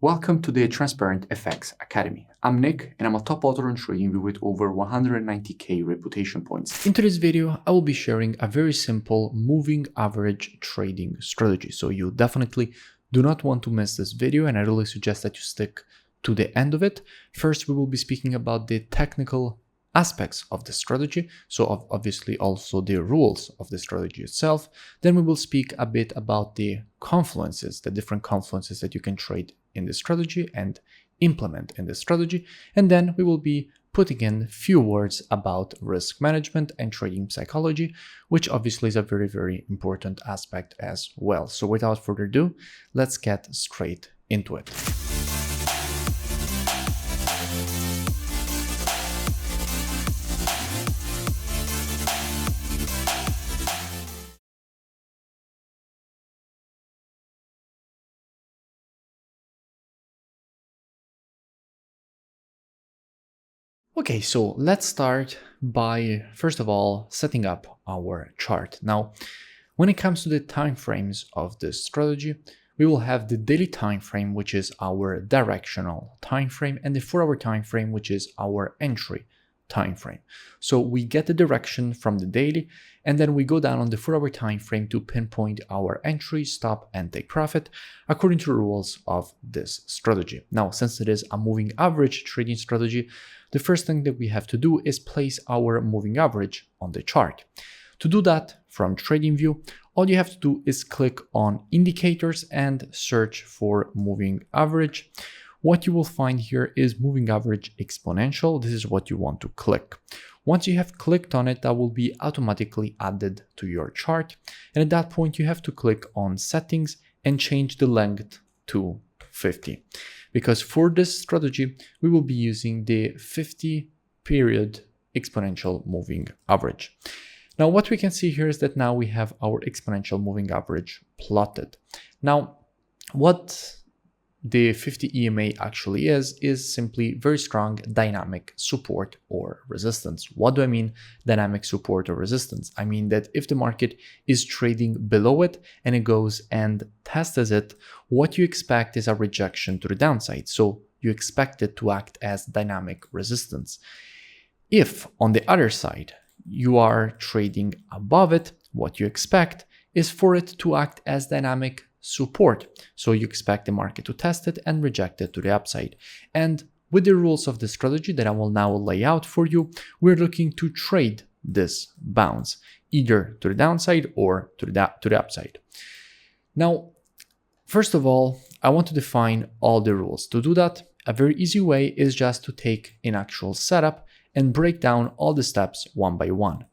Welcome to the Transparent FX Academy. I'm Nick and I'm a top author on TradingView with over 190k reputation points. In today's video, I will be sharing a very simple moving average trading strategy. So you definitely do not want to miss this video and I really suggest that you stick to the end of it. First, we will be speaking about the technical aspects of the strategy, so obviously also the rules of the strategy itself. Then we will speak a bit about the confluences, the different confluences that you can trade in the strategy and implement in the strategy. And then we will be putting in a few words about risk management and trading psychology, which obviously is a very, very important aspect as well. So without further ado, let's get straight into it. Okay, so let's start by, first of all, setting up our chart. Now, when it comes to the time frames of this strategy, we will have the daily time frame, which is our directional time frame, and the 4-hour time frame, which is our entry time frame. So we get the direction from the daily, and then we go down on the 4-hour time frame to pinpoint our entry, stop, and take profit according to the rules of this strategy. Now, since it is a moving average trading strategy, the first thing that we have to do is place our moving average on the chart. To do that from TradingView, all you have to do is click on indicators and search for moving average. What you will find here is moving average exponential. This is what you want to click. Once you have clicked on it, that will be automatically added to your chart. And at that point, you have to click on settings and change the length to 50. Because for this strategy, we will be using the 50-period exponential moving average. Now, what we can see here is that now we have our exponential moving average plotted. Now, what the 50 EMA actually is simply very strong dynamic support or resistance. What do I mean dynamic support or resistance? I mean that if the market is trading below it and it goes and tests it, what you expect is a rejection to the downside. So you expect it to act as dynamic resistance. If on the other side, you are trading above it, what you expect is for it to act as dynamic support. So you expect the market to test it and reject it to the upside. And with the rules of the strategy that I will now lay out for you, we're looking to trade this bounce either to the downside or to the upside. Now, first of all, I want to define all the rules. To do that, a very easy way is just to take an actual setup and break down all the steps one by one.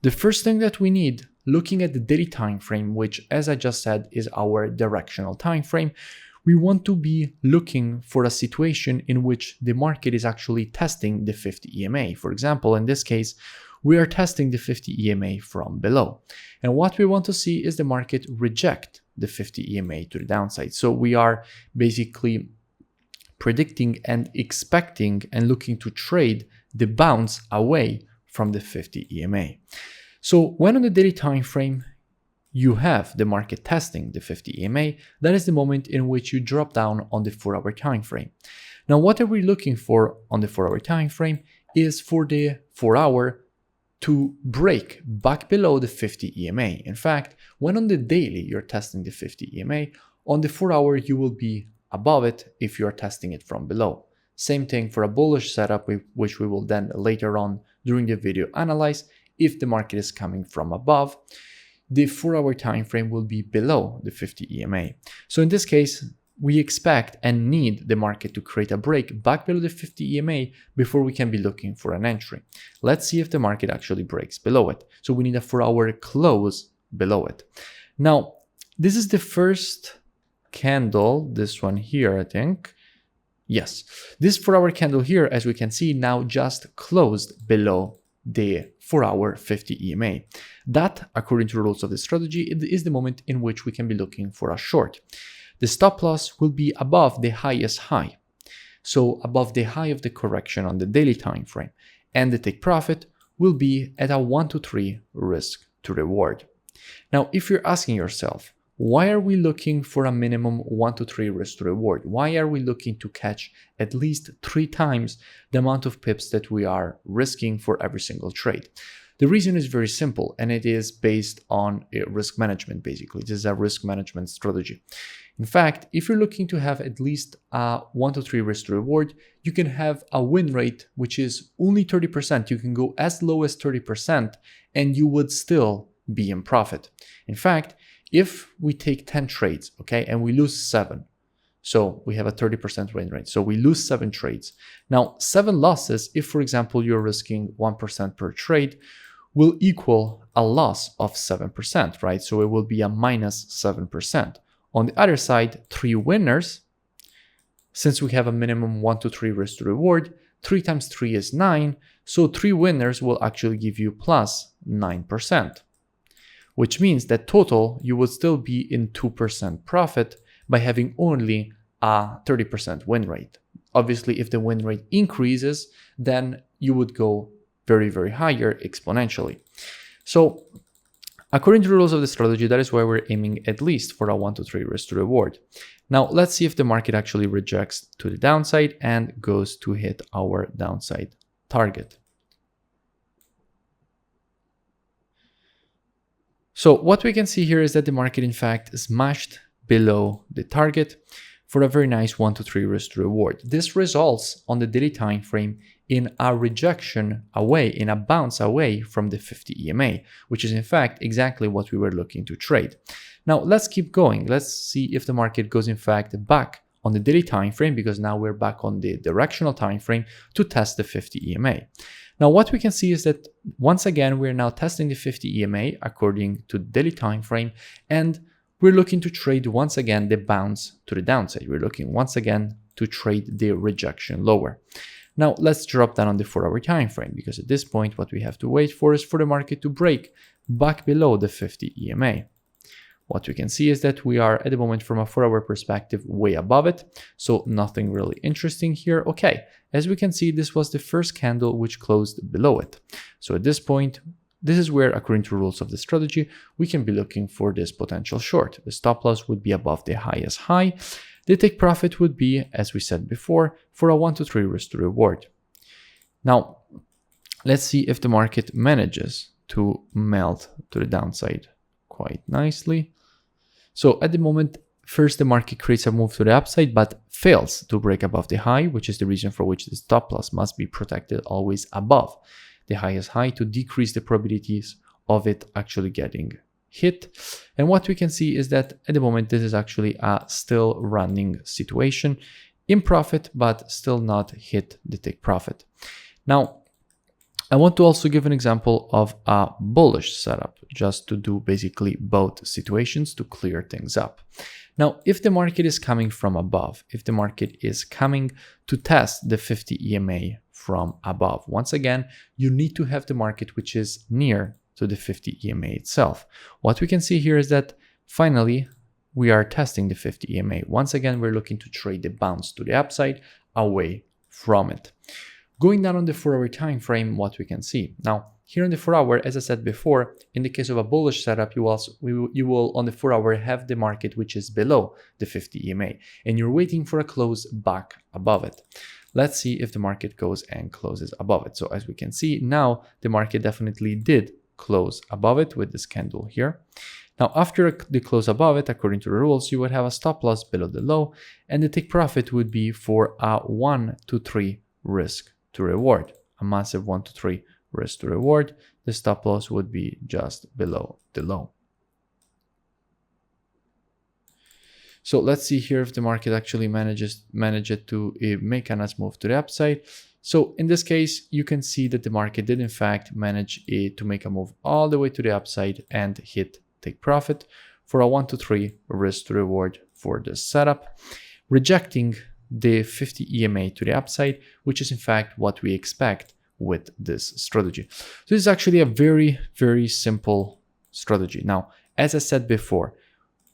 The first thing that we need, looking at the daily time frame, which as I just said is our directional time frame, we want to be looking for a situation in which the market is actually testing the 50 EMA. For example, in this case, we are testing the 50 EMA from below. And what we want to see is the market reject the 50 EMA to the downside. So we are basically predicting and expecting and looking to trade the bounce away from the 50 EMA. So when on the daily time frame, you have the market testing the 50 EMA, that is the moment in which you drop down on the 4-hour time frame. Now, what are we looking for on the 4-hour time frame is for the 4-hour to break back below the 50 EMA. In fact, when on the daily you're testing the 50 EMA, on the 4-hour you will be above it if you are testing it from below. Same thing for a bullish setup, which we will then later on during the video analyze. If the market is coming from above, the 4-hour time frame will be below the 50 EMA. So in this case, we expect and need the market to create a break back below the 50 EMA before we can be looking for an entry. Let's see if the market actually breaks below it. So we need a 4-hour close below it. Now, this is the first candle, this one here, I think. Yes, this 4-hour candle here, as we can see, now just closed below the 4-hour 50 EMA. That, according to the rules of the strategy, is the moment in which we can be looking for a short. The stop loss will be above the highest high, so above the high of the correction on the daily time frame, and the take profit will be at a 1 to 3 risk to reward. Now, if you're asking yourself, why are we looking for a minimum 1 to 3 risk to reward? Why are we looking to catch at least 3 times the amount of pips that we are risking for every single trade? The reason is very simple, and it is based on risk management, basically. This is a risk management strategy. In fact, if you're looking to have at least a 1 to 3 risk to reward, you can have a win rate which is only 30%. You can go as low as 30% and you would still be in profit. In fact, if we take 10 trades, okay, and we lose 7, so we have a 30% win rate. So we lose 7 trades. Now, 7 losses, if for example you're risking 1% per trade, will equal a loss of 7%, right? So it will be a minus 7%. On the other side, 3 winners, since we have a minimum 1 to 3 risk to reward, 3 times 3 is 9, so 3 winners will actually give you plus 9%, which means that total you would still be in 2% profit by having only a 30% win rate. Obviously, if the win rate increases, then you would go very, very higher exponentially. So according to the rules of the strategy, that is why we're aiming at least for a 1 to 3 risk to reward. Now, let's see if the market actually rejects to the downside and goes to hit our downside target. So what we can see here is that the market in fact smashed below the target for a very nice 1 to 3 risk to reward. This results on the daily time frame in a rejection away, in a bounce away from the 50 EMA, which is in fact exactly what we were looking to trade. Now let's keep going. Let's see if the market goes in fact back on the daily time frame, because now we're back on the directional time frame to test the 50 EMA. Now what we can see is that once again we're now testing the 50 EMA according to the daily time frame, and we're looking to trade once again the bounce to the downside. We're looking once again to trade the rejection lower. Now let's drop down on the 4-hour time frame, because at this point what we have to wait for is for the market to break back below the 50 EMA. What we can see is that we are at the moment from a 4-hour perspective way above it, so nothing really interesting here. Okay, as we can see, this was the first candle which closed below it. So at this point, this is where, according to rules of the strategy, we can be looking for this potential short. The stop loss would be above the highest high. The take profit would be, as we said before, for a 1 to 3 risk to reward. Now, let's see if the market manages to melt to the downside quite nicely. So at the moment, first the market creates a move to the upside, but fails to break above the high, which is the reason for which the stop loss must be protected always above the highest high to decrease the probabilities of it actually getting hit. And what we can see is that at the moment, this is actually a still running situation in profit, but still not hit the take profit. Now, I want to also give an example of a bullish setup, just to do basically both situations to clear things up. Now, if the market is coming from above, if the market is coming to test the 50 EMA from above, once again, you need to have the market which is near to the 50 EMA itself. What we can see here is that finally we are testing the 50 EMA. Once again, we're looking to trade the bounce to the upside away from it. Going down on the 4-hour time frame, what we can see. Now, here on the 4-hour, as I said before, in the case of a bullish setup, you will on the 4-hour have the market which is below the 50 EMA, and you're waiting for a close back above it. Let's see if the market goes and closes above it. So as we can see, now the market definitely did close above it with this candle here. Now, after the close above it, according to the rules, you would have a stop loss below the low, and the take profit would be for a 1 to 3 risk to reward, a massive 1 to 3 risk to reward. The stop loss would be just below the low. So let's see here if the market actually manages to make a nice move to the upside. So in this case, you can see that the market did in fact manage to make a move all the way to the upside and hit take profit for a 1 to 3 risk to reward for this setup, rejecting the 50 EMA to the upside, which is in fact what we expect with this strategy. So this is actually a very, very simple strategy. Now, as I said before,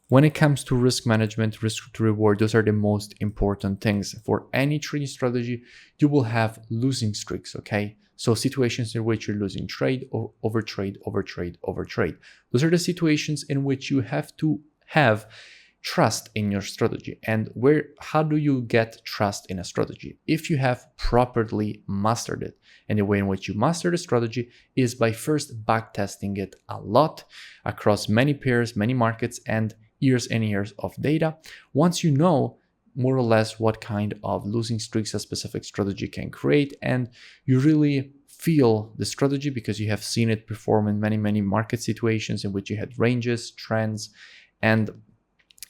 when it comes to risk management, risk to reward, those are the most important things. For any trading strategy, you will have losing streaks, okay? So situations in which you're losing trade, or overtrade. Those are the situations in which you have to have trust in your strategy. And how do you get trust in a strategy? If you have properly mastered it. And the way in which you master the strategy is by first backtesting it a lot across many pairs, many markets, and years of data. Once you know more or less what kind of losing streaks a specific strategy can create, and you really feel the strategy because you have seen it perform in many market situations in which you had ranges, trends, and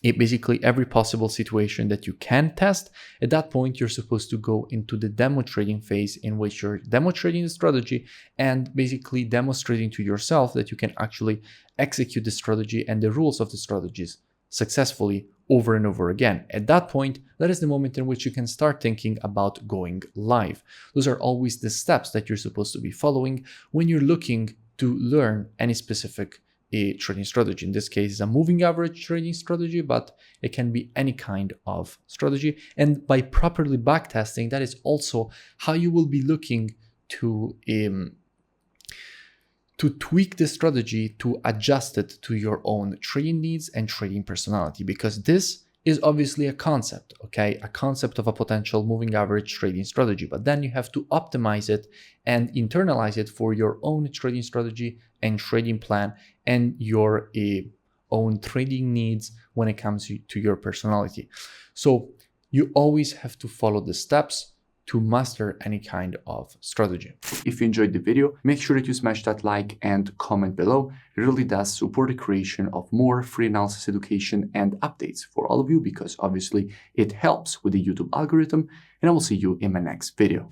basically every possible situation that you can test. At that point, you're supposed to go into the demo trading phase, in which you're demonstrating the strategy and basically demonstrating to yourself that you can actually execute the strategy and the rules of the strategies successfully over and over again. At that point, that is the moment in which you can start thinking about going live. Those are always the steps that you're supposed to be following when you're looking to learn any specific trading strategy. In this case, it's a moving average trading strategy, but it can be any kind of strategy. And by properly backtesting, that is also how you will be looking to tweak the strategy, to adjust it to your own trading needs and trading personality, because this is obviously a concept, okay? A concept of a potential moving average trading strategy, but then you have to optimize it and internalize it for your own trading strategy and trading plan and your own trading needs when it comes to your personality. So you always have to follow the steps to master any kind of strategy. If you enjoyed the video, make sure that you smash that like and comment below. It really does support the creation of more free analysis education and updates for all of you, because obviously it helps with the YouTube algorithm, and I will see you in my next video.